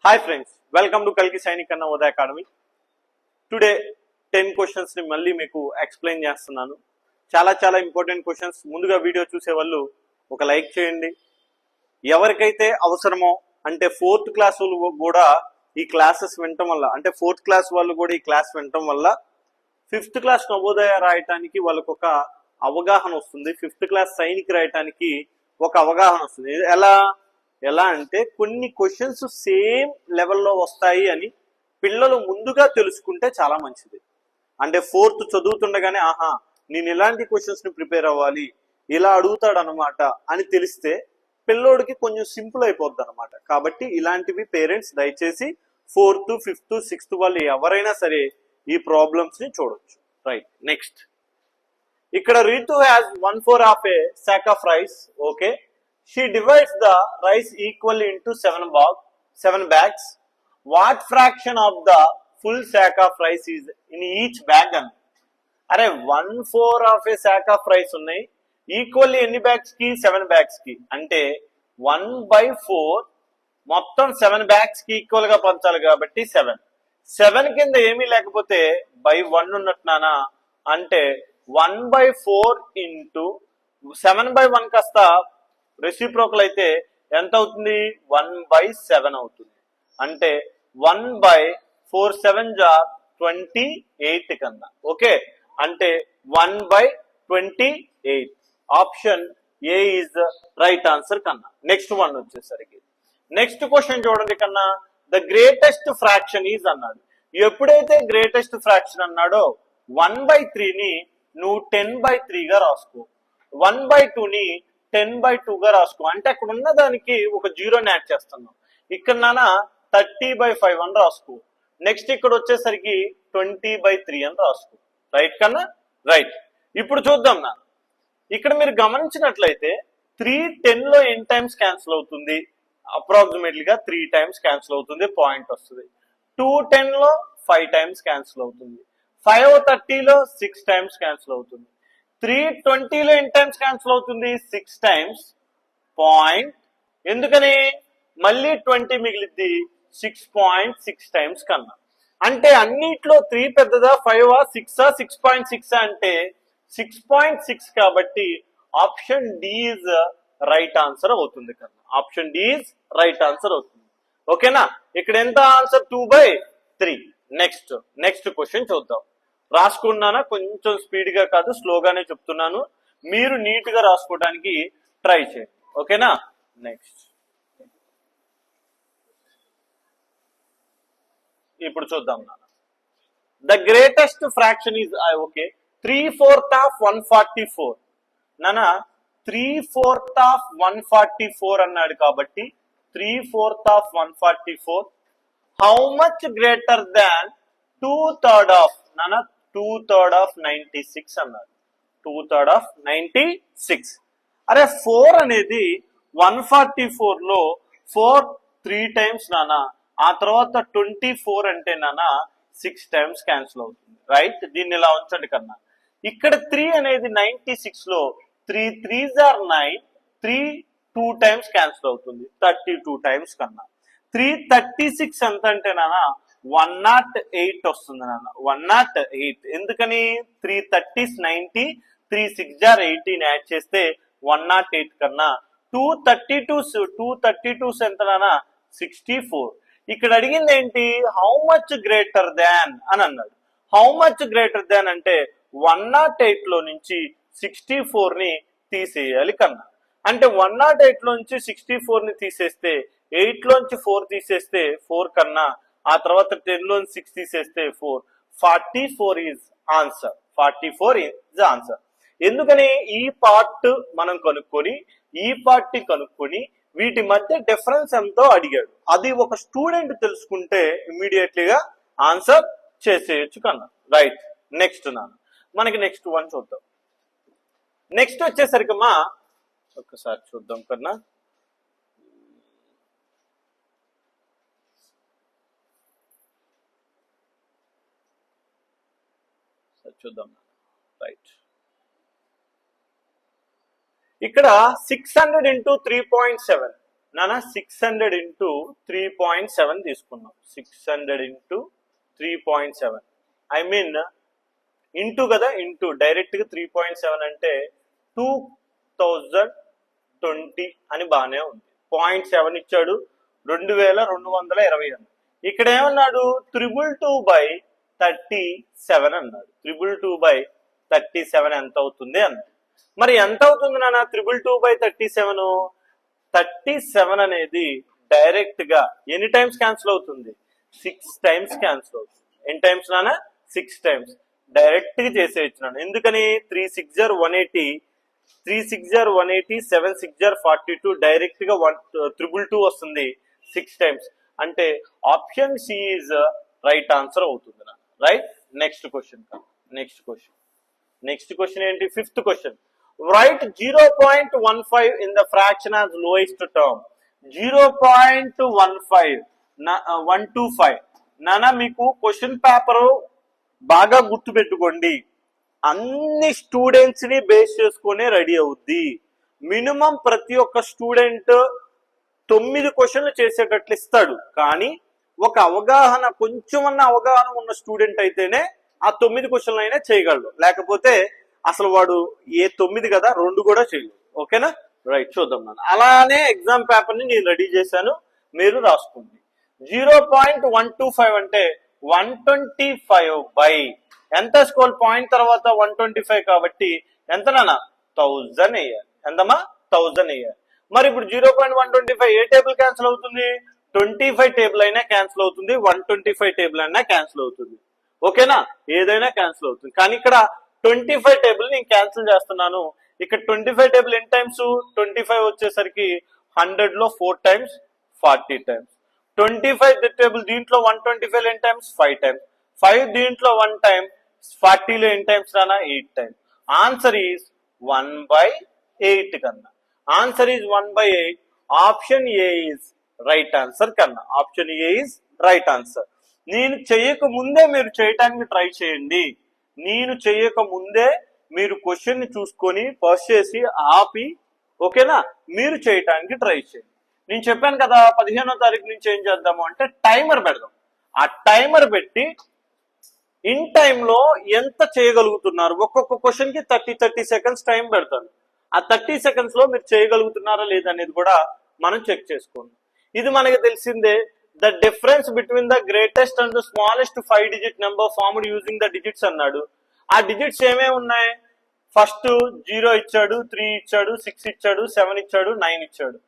Hi friends, welcome to కల్కి సైనిక్ అన్న ఉదయ academy. Today 10 questions ని మళ్ళీ మీకు ఎక్స్ప్లెయిన్ చేస్తున్నాను. చాలా ఇంపార్టెంట్ క్వశ్చన్స్. ముందుగా వీడియో చూసే వాళ్ళు ఒక లైక్ చేయండి. ఎవరికైతే అవసరమో అంటే 4th క్లాస్ వాళ్ళు కూడా ఈ క్లాసెస్ వినటం వల్ల, అంటే 4th క్లాస్ వాళ్ళు కూడా ఈ క్లాస్ వినటం వల్ల 5th క్లాస్ నవోదయ రాయటానికి వాళ్ళకు ఒక అవగాహన వస్తుంది. 5th క్లాస్ సైనిక్ రాయటానికి ఒక అవగాహన వస్తుంది. ఎలా అంటే కొన్ని క్వశ్చన్స్ సేమ్ లెవెల్లో వస్తాయి అని పిల్లలు ముందుగా తెలుసుకుంటే చాలా మంచిది. అంటే 4th చదువుతుండగానే ఆహా నేను ఇలాంటి క్వశ్చన్స్ ని ప్రిపేర్ అవ్వాలి, ఇలా అడుగుతాడు అనమాట అని తెలిస్తే పిల్లోడికి కొంచెం సింపుల్ అయిపోద్ది అనమాట. కాబట్టి ఇలాంటివి పేరెంట్స్ దయచేసి 4th, 5th, 6th వాళ్ళు ఎవరైనా సరే ఈ ప్రాబ్లమ్స్ ని చూడొచ్చు. Right, next. ఇక్కడ Ritu has 1/4 of a sack of rice. Okay, she divides the rice equally into 7 bags. What fraction of the full sack of rice is in each bag? అరే 1/4 of a sack of rice ఉన్నాయి, equally ఎన్ని bags కి? 7 bags కి. అంటే 1/4 మొత్తం 7 bags కి equal గా పంచాలి కాబట్టి 7 కింద ఏమీ లేకపోతే బై 1 ఉన్నట్టున్నానా? అంటే 1/4 ఇంటూ 7/1 కాస్త రెసిప్రోకల్ అయితే ఎంత అవుతుంది? 1/7 అవుతుంది. అంటే 1/4 7 28 కన్నా. ఓకే, అంటే 1/28. Option A is the right answer కన్నా. నెక్స్ట్ వన్ వచ్చేసరికి నెక్స్ట్ క్వశ్చన్ చూడండి కన్నా. ద గ్రేటెస్ట్ ఫ్రాక్షన్ ఈజ్ అన్నాడు. ఎప్పుడైతే గ్రేటెస్ట్ ఫ్రాక్షన్ అన్నాడో 1/3 ని నువ్వు 10/3 గా రాసుకో, 1/2 ని 10/2 గా రాసుకో. అంటే అక్కడ ఉన్న దానికి ఒక జీరోని యాడ్ చేస్తున్నాం. ఇక్కడ నాన్న 30/5 అని రాసుకో. నెక్స్ట్ ఇక్కడ వచ్చేసరికి 20/3 అని రాసుకో. రైట్ కన్నా? రైట్. ఇప్పుడు చూద్దాం నా. ఇక్కడ మీరు గమనించినట్లయితే 3 10 లో ఎన్ని టైమ్స్ క్యాన్సిల్ అవుతుంది? అప్రాక్సిమేట్లీగా 3 టైమ్స్ క్యాన్సిల్ అవుతుంది, పాయింట్ వస్తుంది. 2 10 లో 5 టైమ్స్ క్యాన్సిల్ అవుతుంది. 5 30 లో 6 టైమ్స్ క్యాన్సిల్ అవుతుంది. 3 20 లో ఎన్ని టైమ్స్ క్యాన్సిల్ అవుతుంది? 6 టైమ్స్, పాయింట్. ఎందుకని? మళ్ళీ 20 మిగిలిద్ది, 6.6 టైమ్స్ కన్నా. అంటే అన్నిట్లో 3 పెద్దదా, 5 6 6.6 అంటే 6.6 కాబట్టి option D is right answer అవుతుంది కన్నా. Option D is right answer అవుతుంది. ఓకేనా? ఇక్కడ ఎంత ఆన్సర్? 2/3. నెక్స్ట్ క్వశ్చన్ చూద్దాం. రాసుకున్నానా? కొంచెం స్పీడ్ గా కాదు, స్లోగానే చెప్తున్నాను. మీరు నీట్ గా రాసుకోవడానికి ట్రై చేయండి. ఓకేనా? నెక్స్ట్ ఇప్పుడు చూద్దాం నాన్న. The greatest fraction is okay 3/4 of 144. నాన్న 3/4 ఆఫ్ 144 అన్నాడు కాబట్టి 3/4 of 144 how much greater than 2/3 of నాన్న 2/3 ఆఫ్ 96 అన్నాడు. 2/3 ఆఫ్ 96. అరే 4 అనేది 144 లో 4 3 టైమ్స్ నానా. ఆ తర్వాత 24 అంటే నానా 6 టైమ్స్ క్యాన్సిల్ అవుతుంది. రైట్, దీన్ని ఇలా ఉంచండి కన్నా. ఇక్కడ 3 అనేది 96 లో 3 3s are 9, 3 2 టైమ్స్ క్యాన్సిల్ అవుతుంది, 32 టైమ్స్ కన్నా. 336 ఎంత అంటే నానా 108 వస్తుంది నాన్న. 108. ఎందుకని? 3 30s 90, 3 6 18 యాడ్ చేస్తే 108 కన్నా. 232s ఎంత నాన్న? 64. ఇక్కడ అడిగింది ఏంటి? హౌ మచ్ గ్రేటర్ దాన్ అని అన్నాడు. హౌ మచ్ గ్రేటర్ దాన్ అంటే 108 లో నుంచి 64 ని తీసేయాలి కన్నా. అంటే 108 లో నుంచి 64 ని తీసేస్తే 8 లోంచి 4 తీసేస్తే 4 కన్నా. ఆ తర్వాత 10 లోంచి 6 తీసేస్తే 4. 44 ఈజ్ ఆన్సర్. 44 is answer. ఎందుకని? ఈ పార్ట్ మనం కనుక్కొని ఈ పార్ట్ కనుక్కొని వీటి మధ్య డిఫరెన్స్ ఎంతో అడిగాడు. అది ఒక స్టూడెంట్ తెలుసుకుంటే ఇమ్మీడియట్లీగా ఆన్సర్ చేసేయచ్చు కన్నా. రైట్, నెక్స్ట్ నాన్న. మనకి నెక్స్ట్ వన్ చూద్దాం. నెక్స్ట్ వచ్చేసరికి మా ఒక్కసారి చూద్దాం కన్నా. చూద్దాం. రైట్, ఇక్కడ 600 into 3.7 నానా 600 ఇంటూ 3.7 తీసుకున్నాం. 600 ఇంటూ 3.7 ఐ మీన్ ఇంటూ కదా, ఇంటూ డైరెక్ట్గా 3.7 అంటే 2020 అని బాగానే ఉంది. 0.7 ఇచ్చాడు, 2220 అన్నాడు. ఇక్కడ ఏమన్నాడు 222/37 అన్నాడు. 222/37 ఎంత అవుతుంది అన్నాడు. మరి ఎంత అవుతుంది నాన్న 222/37? 37 అనేది డైరెక్ట్ గా ఎన్ని టైమ్స్ క్యాన్సిల్ అవుతుంది? 6 టైమ్స్ క్యాన్సిల్ అవుతుంది. ఎన్ని టైమ్స్ నాన్న? 6 టైమ్స్. డైరెక్ట్ గా చేసేయచ్చున్నాను. ఎందుకని 3 6 * 180, 3 6 * 180, 7 6 * 42, డైరెక్ట్ గా 222 వస్తుంది 6 టైమ్స్. అంటే option C is right answer అవుతుంది. రైట్. నెక్స్ట్ క్వశ్చన్ ఏంటి? 5th question. Write 0.15 in the fraction as lowest term. 0.125 నానా మీకు క్వశ్చన్ పేపర్ బాగా గుర్తు పెట్టుకోండి. అన్ని స్టూడెంట్స్ ని బేస్ చేసుకునే రెడీ అవుద్ది. మినిమం ప్రతి ఒక్క స్టూడెంట్ 9 క్వశ్చన్లు చేసేటట్లు ఇస్తాడు. కానీ ఒక అవగాహన, కొంచెమన్నా అవగాహన ఉన్న స్టూడెంట్ అయితేనే ఆ 9 క్వశ్చన్లు అయినా చేయగలడు. లేకపోతే అసలు వాడు 9 కదా 2 కూడా చేయలేదు. ఓకేనా? రైట్. చూద్దాం నాన్న. అలానే ఎగ్జామ్ పేపర్ ని నేను రెడీ చేశాను, మీరు రాసుకోండి. 0.125 అంటే 125 ఎంత స్కోల్ పాయింట్ తర్వాత 125 కాబట్టి ఎంత నాన్న? 1000 వేయాలి. ఎంతమ్మా? 1000 వేయాలి. మరి ఇప్పుడు 0.125 ఏ టేబుల్ క్యాన్సిల్ అవుతుంది? 25 టేబుల్ అయినా క్యాన్సిల్ అవుతుంది, 125 టేబుల్ అయినా క్యాన్సిల్ అవుతుంది. ఓకేనా? ఏదైనా క్యాన్సిల్ అవుతుంది. కానీ ఇక్కడ 25 టేబుల్ నేను క్యాన్సిల్ చేస్తున్నాను. ఇక్కడ 25 టేబుల్ ఎన్ని టైమ్స్? 25 వచ్చేసరికి 100 లో 4 టైమ్స్, 40 టైమ్స్. 25 టేబుల్ దీంట్లో 125 ఎన్ని టైమ్స్? 5 టైమ్స్. 5 దీంట్లో 1 టైమ్, 40 లో ఎన్ని టైమ్స్ రానా? 8 టైమ్స్. ఆన్సర్ ఈజ్ 1/8 కన్నా. Answer is 1/8. Option A is right answer కన్నా. Option A is right answer. నేను చేయక ముందే మీరు చేయటానికి ట్రై చేయండి. నేను చేయక ముందే మీరు క్వశ్చన్ ని చూసుకొని పాస్ చేసి ఆపి, ఓకేనా, మీరు చేయటానికి ట్రై చేయండి. నేను చెప్పాను కదా 15వ తారీఖు నుంచి ఏం చేద్దాము అంటే టైమర్ పెడదాం. ఆ టైమర్ పెట్టి ఇన్ టైంలో ఎంత చేయగలుగుతున్నారు, ఒక్కొక్క క్వశ్చన్ కి 30 సెకండ్స్ టైం పెడతాను. ఆ 30 సెకండ్స్ లో మీరు చేయగలుగుతున్నారా లేదా అనేది కూడా మనం చెక్ చేసుకోండి. ఇది మనకి తెలిసిందే. The difference between the greatest and the smallest 5 digit number formed using the digits అన్నాడు. ఆ డిజిట్స్ ఏమేమి ఉన్నాయి? ఫస్ట్ 0 ఇచ్చాడు, 3 ఇచ్చాడు, 6 ఇచ్చాడు, 7 ఇచ్చాడు, 9 ఇచ్చాడు.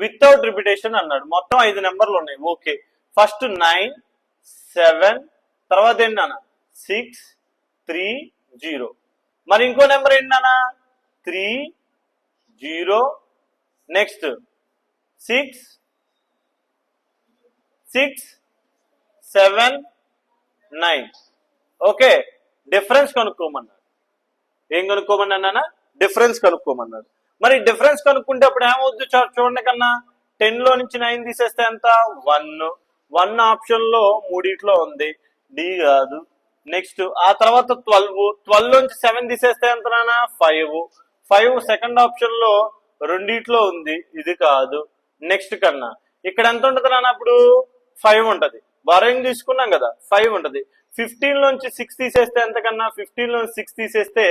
వితౌట్ రిపిటేషన్ అన్నాడు. మొత్తం 5 నెంబర్లు ఉన్నాయి. ఓకే. ఫస్ట్ 9 7 తర్వాత ఏంటన్నా 6 3 0. మరి ఇంకో నెంబర్ ఏంటన్నా 3 0, నెక్స్ట్ 6 6 7 9. ఓకే. డిఫరెన్స్ కనుక్కోమన్నాడు. ఏం కనుక్కోమన్నానా? డిఫరెన్స్ కనుక్కోమన్నాడు. మరి డిఫరెన్స్ కనుక్కుంటే అప్పుడు ఏమవుద్ది చూడండి కన్నా. 10 లో నుంచి 9 తీసేస్తే ఎంత? 1. 1 ఆప్షన్ లో 3 ఉంది, డి కాదు. నెక్స్ట్ ఆ తర్వాత 12 నుంచి 7 తీసేస్తే ఎంత నానా? 5 సెకండ్ ఆప్షన్ లో 2 ఉంది, ఇది కాదు. నెక్స్ట్ కన్నా ఇక్కడ ఎంత ఉంటది నాన్న? అప్పుడు 5 ఉంటది. బారోయింగ్ తీసుకున్నాం కదా, 5 ఉంటది. 15 లోంచి 6 తీసేస్తే ఎంత కన్నా? 15 లో 6 తీసేస్తే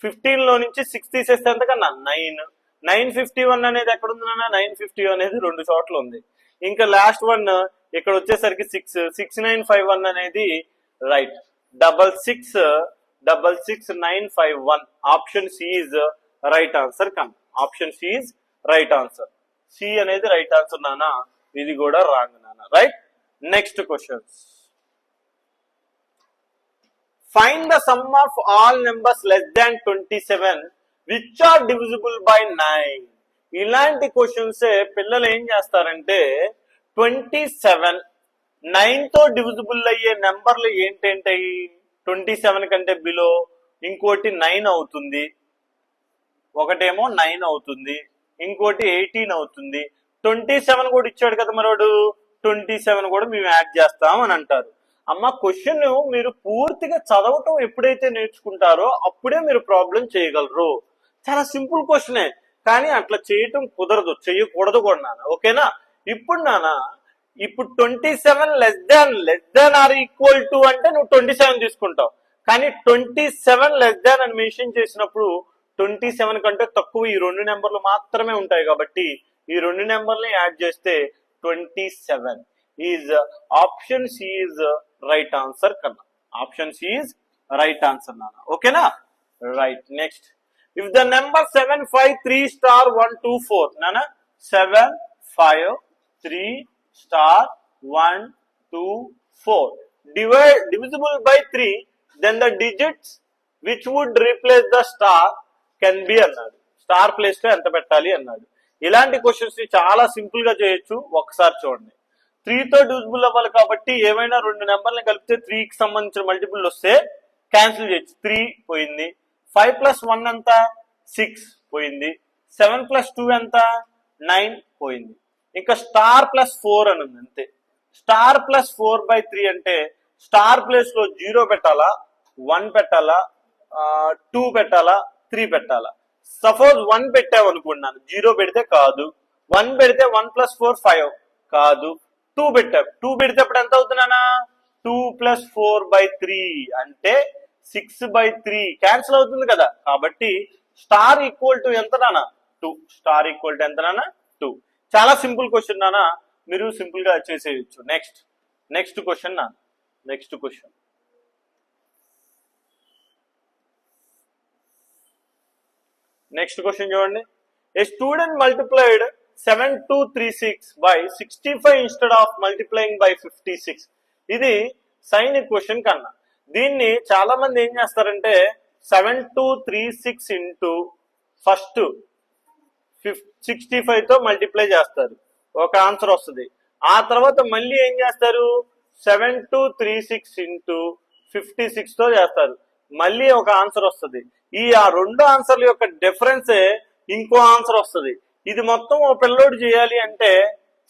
15 లో నుంచి 6 తీసేస్తే ఎంత కన్నా? 9. 951 అనేది ఎక్కడ ఉంది నాన్న? 950 అనేది 2 చోట్ల ఉంది. ఇంకా లాస్ట్ వన్ ఇక్కడ వచ్చేసరికి 66951 అనేది right. 66951 option C is right answer కన్నా. Option C is right answer. C అనేది రైట్ ఆన్సర్ నానా, ఇది కూడా రాంగ్ నానా. Right. Next questions. Find the sum of all numbers less than 27 which are divisible by 9. ఇలాంటి క్వశ్చన్స్ పిల్లలు ఏం చేస్తారంటే 27 9 తో డివిజిబుల్ అయ్యే నెంబర్లు ఏంటంటాయి? 27 కంటే బిలో ఇంకోటి 9 అవుతుంది, ఒకటేమో 9 అవుతుంది, ఇంకోటి 18 అవుతుంది. 27 కూడా ఇచ్చాడు కదా మరోడు, 27 కూడా మేము యాడ్ చేస్తాం అని అంటారు. అమ్మ క్వశ్చన్ మీరు పూర్తిగా చదవటం ఎప్పుడైతే నేర్చుకుంటారో అప్పుడే మీరు ప్రాబ్లం చేయగలరు. చాలా సింపుల్ క్వశ్చనే, కానీ అట్లా చేయటం కుదరదు, చేయకూడదు కూడా నాన్న. ఓకేనా? ఇప్పుడు నాన్న, ఇప్పుడు 27 less than or equal to అంటే నువ్వు 27 తీసుకుంటావు. కానీ 27 లెస్ దాన్ అని మెన్షన్ చేసినప్పుడు 27 కంటే తక్కువ ఈ రెండు నెంబర్లు మాత్రమే ఉంటాయి. కాబట్టి ఈ రెండు నెంబర్ని యాడ్ చేస్తే 27 is option C is right answer కన్నా. Option C is right answer నాన్న. ఓకేనా? Right. Next, if the number 753*124 నాన్న, 753*124 divisible by 3, then the digits which would replace the star can be అన్నాడు. స్టార్ ప్లేస్ లో ఎంత పెట్టాలి అన్నాడు. ఇలాంటి క్వశ్చన్స్ ని చాలా సింపుల్ గా చేయొచ్చు. ఒకసారి చూడండి. 3 తో డివిజిబుల్ అవ్వాలి కాబట్టి ఏమైనా రెండు నెంబర్ని కలిపితే 3 కి సంబంధించిన మల్టిపుల్ వస్తే క్యాన్సిల్ చేయొచ్చు. 3 పోయింది. 5 + 1 ఎంత? 6 పోయింది. 7 + 2 ఎంత? 9 పోయింది. ఇంకా స్టార్ +4 అని ఉంది అంతే. స్టార్ +4/3 అంటే స్టార్ ప్లేస్ లో 0 పెట్టాలా, 1 పెట్టాలా, 2 పెట్టాలా, 3 పెట్టాలా? సపోజ్ 1 పెట్టావు అనుకున్నాను, 0 పెడితే కాదు. 1 పెడితే 1 + 4 5 కాదు. 2 పెట్టావు, 2 పెడితే అప్పుడు ఎంత అవుతున్నానా? 2 + 4/3 అంటే 6/3 క్యాన్సిల్ అవుతుంది కదా. కాబట్టి స్టార్ ఈక్వల్ టు ఎంత నానా? 2. స్టార్ ఈక్వల్ టు ఎంత నానా? 2. చాలా సింపుల్ క్వశ్చన్ నానా, మీరు సింపుల్ గా చేసేయచ్చు. నెక్స్ట్ క్వశ్చన్ నా. నెక్స్ట్ క్వశ్చన్ చూడండి. ఏ student multiplied 7236 by 65 instead of multiplying by 56. ఇది సైన్ క్వశ్చన్ కన్నా. దీన్ని చాలా మంది ఏం చేస్తారంటే 7236 ఇంటూ ఫస్ట్ 65 తో మల్టిప్లై చేస్తారు, ఒక ఆన్సర్ వస్తుంది. ఆ తర్వాత మళ్ళీ ఏం చేస్తారు? 7236 ఇంటూ 56 తో చేస్తారు, మళ్ళీ ఒక ఆన్సర్ వస్తుంది. ఆ రెండు ఆన్సర్ల యొక్క డిఫరెన్సే ఇంకో ఆన్సర్ వస్తుంది. ఇది మొత్తం ఓ పిల్లోడు చేయాలి అంటే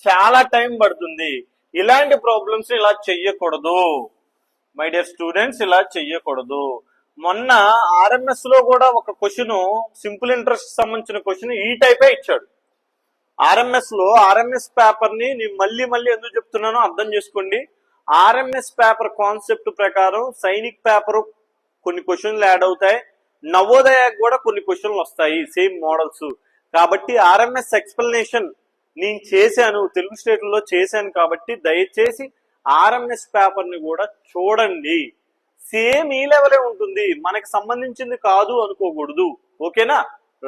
చాలా టైం పడుతుంది. ఇలాంటి ప్రాబ్లమ్స్ ఇలా చెయ్యకూడదు మై డియర్ స్టూడెంట్స్, ఇలా చెయ్యకూడదు. మొన్న ఆర్ఎంఎస్ లో కూడా ఒక క్వశ్చన్, సింపుల్ ఇంట్రెస్ట్ సంబంధించిన క్వశ్చన్ ఈ టైపే ఇచ్చాడు. ఆర్ఎంఎస్ పేపర్ ని నేను మళ్ళీ ఎందుకు చెప్తున్నానో అర్థం చేసుకోండి. ఆర్ఎంఎస్ పేపర్ కాన్సెప్ట్ ప్రకారం సైనిక్ పేపర్ కొన్ని క్వశ్చన్లు యాడ్ అవుతాయి, నవోదయకు కూడా కొన్ని క్వశ్చన్లు వస్తాయి, సేమ్ మోడల్స్. కాబట్టి ఆర్ఎంఎస్ ఎక్స్ప్లెనేషన్ నేను చేశాను, తెలుగు స్టేట్లో చేశాను. కాబట్టి దయచేసి ఆర్ఎంఎస్ పేపర్ ని కూడా చూడండి. సేమ్ ఈ లెవెలే ఉంటుంది, మనకి సంబంధించింది కాదు అనుకోకూడదు. ఓకేనా?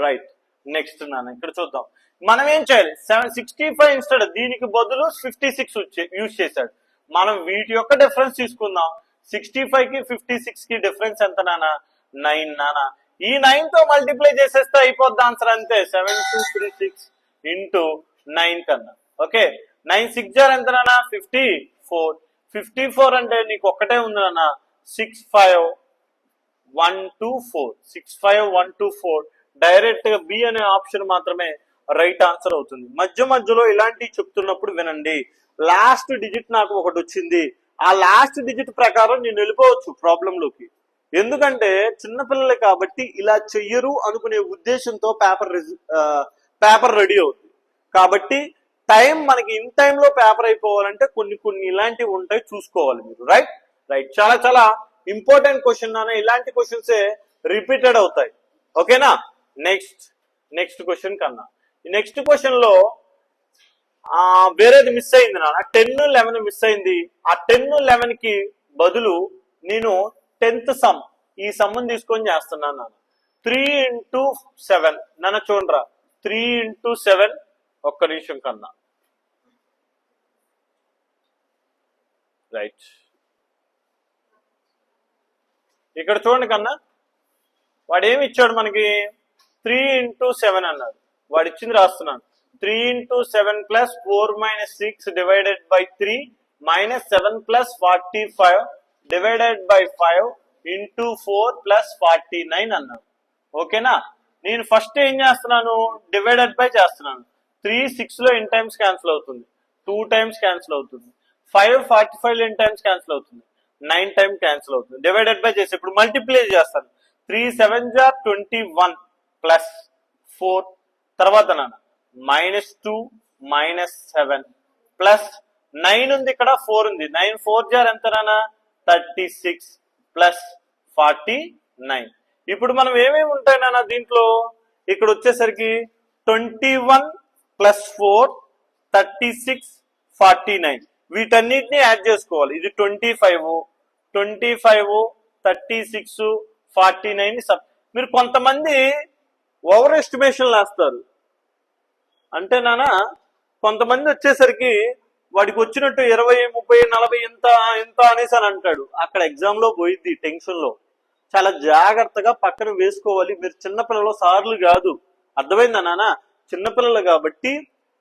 రైట్. నెక్స్ట్ నాన్న, ఇక్కడ చూద్దాం. మనం ఏం చేయాలి? 65 ఇన్స్టెడ్ దీనికి బదులు 56 యూజ్ చేశాడు. మనం వీటి యొక్క డిఫరెన్స్ తీసుకుందాం. 65 కి 56 కి డిఫరెన్స్ ఎంత నాన్న? 9 నాన్న. ఈ 9 తో మల్టిప్లై చేసేస్తే అయిపోద్ది ఆన్సర్ అంతే. 7236 ఇంటూ 9 కన్నా. ఓకే, 9 6 ఎంత నాన్న? 54. 54 అంటే నీకు ఒక్కటే ఉంది నాన్న, 65124. 65124 డైరెక్ట్ గా బి అనే ఆప్షన్ మాత్రమే రైట్ ఆన్సర్ అవుతుంది. మధ్యలో ఇలాంటివి చెప్తున్నప్పుడు వినండి. లాస్ట్ డిజిట్ నాకు ఒకటి వచ్చింది, ఆ లాస్ట్ డిజిట్ ప్రకారం నేను వెళ్ళిపోవచ్చు ప్రాబ్లం లోకి. ఎందుకంటే చిన్నపిల్లలే కాబట్టి ఇలా చెయ్యరు అనుకునే ఉద్దేశంతో పేపర్ రెడీ అవుతుంది. కాబట్టి టైం మనకి ఇన్ టైంలో పేపర్ అయిపోవాలంటే కొన్ని ఇలాంటివి ఉంటాయి, చూసుకోవాలి మీరు. రైట్. చాలా ఇంపార్టెంట్ క్వశ్చన్ నాన్న. ఇలాంటి క్వశ్చన్స్ రిపీటెడ్ అవుతాయి. ఓకేనా? నెక్స్ట్ క్వశ్చన్ కన్నా, నెక్స్ట్ క్వశ్చన్ లో వేరేది మిస్ అయింది నాన్న. 10, 11 మిస్ అయింది. ఆ 10, 11 కి బదులు నేను 10th సమ్, ఈ సమ్ తీసుకొని చేస్తున్నాను నాన్న. 3 into 7 నాన్న. చూడరా, 3 into 7. ఒక్క నిమిషం కన్నా. రైట్, ఇక్కడ చూడండి కన్నా, వాడు ఏమి ఇచ్చాడు మనకి? 3 into 7 అన్నాడు. వాడు ఇచ్చింది రాస్తున్నాను. 3 into 7 plus 4 minus 6 divided by 3 minus 7 plus 45 divided by 5 into 4 plus 49 అన్నాడు. ఓకేనా? నేను ఫస్ట్ ఏం చేస్తున్నాను? డివైడెడ్ బై చేస్తున్నాను. 3 6 లో ఎన్ టైమ్స్ క్యాన్సిల్ అవుతుంది, 2 టైమ్స్ క్యాన్సిల్ అవుతుంది. 5 45 లో ఎన్ టైమ్స్ క్యాన్సిల్ అవుతుంది, 9 టైమ్ క్యాన్సిల్ అవుతుంది. డివైడెడ్ బై చేసి ఇప్పుడు మల్టిప్లై చేస్తాను. 3 7 21 plus 4 తర్వాత నాన్న -2 -7 ప్లస్ 9 ఉంది, ఇక్కడ 4 ఉంది. 9 4 జార్ ఎంత నాన్న 36 ప్లస్ 49. ఇప్పుడు మనం ఏమేమి ఉంటాయి నాన్న దీంట్లో, ఇక్కడ వచ్చేసరికి 21 ప్లస్ 4 36 49 వీటన్నిటిని యాడ్ చేసుకోవాలి. ఇది 25 36 49 మీరు కొంతమంది ఓవర్ ఎస్టిమేషన్ వేస్తారు. అంటే నాన్న కొంతమంది వచ్చేసరికి వాడికి వచ్చినట్టు 20 30 40 ఎంత అనేసి అని అంటాడు. అక్కడ ఎగ్జామ్ లో పోయిద్ది టెన్షన్ లో. చాలా జాగ్రత్తగా పక్కన వేసుకోవాలి. మీరు చిన్నపిల్లలు సార్లు కాదు, అర్థమైందా నాన్న? చిన్నపిల్లలు కాబట్టి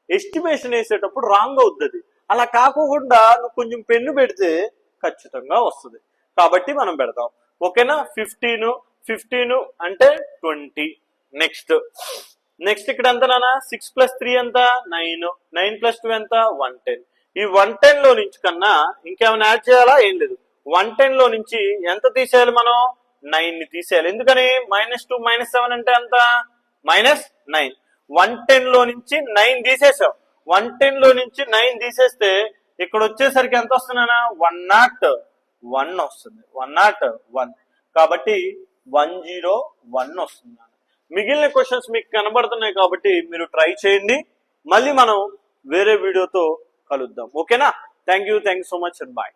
ఎస్టిమేషన్ వేసేటప్పుడు రాంగ్ అవుతుంది. అలా కాకుండా నువ్వు కొంచెం పెన్ను పెడితే ఖచ్చితంగా వస్తుంది. కాబట్టి మనం పెడతాం. ఓకేనా? 15 అంటే 20. నెక్స్ట్ ఇక్కడ ఎంత నాన్న 6 + 3 ఎంత 9 9 + 2 ఎంత 110. ఈ 110 లో నుంచి కన్నా ఇంకేమైనా యాడ్ చేయాలా? ఏం లేదు. 110 లో నుంచి ఎంత తీసేయాలి మనం? 9 ని తీసేయాలి. ఎందుకని? -2 -7 అంటే ఎంత -9. 110 లో నుంచి 9 తీసేసాం. 110 లో నుంచి 9 తీసేస్తే ఇక్కడ వచ్చేసరికి ఎంత వస్తుందన్నా 101 వస్తుంది. 101 కాబట్టి 101 వస్తుంది. మిగిలిన క్వశ్చన్స్ మీకు కనబడుతున్నాయి కాబట్టి మీరు ట్రై చేయండి. మళ్ళీ మనం వేరే వీడియోతో కలుద్దాం. ఓకేనా? Thank you so much and bye.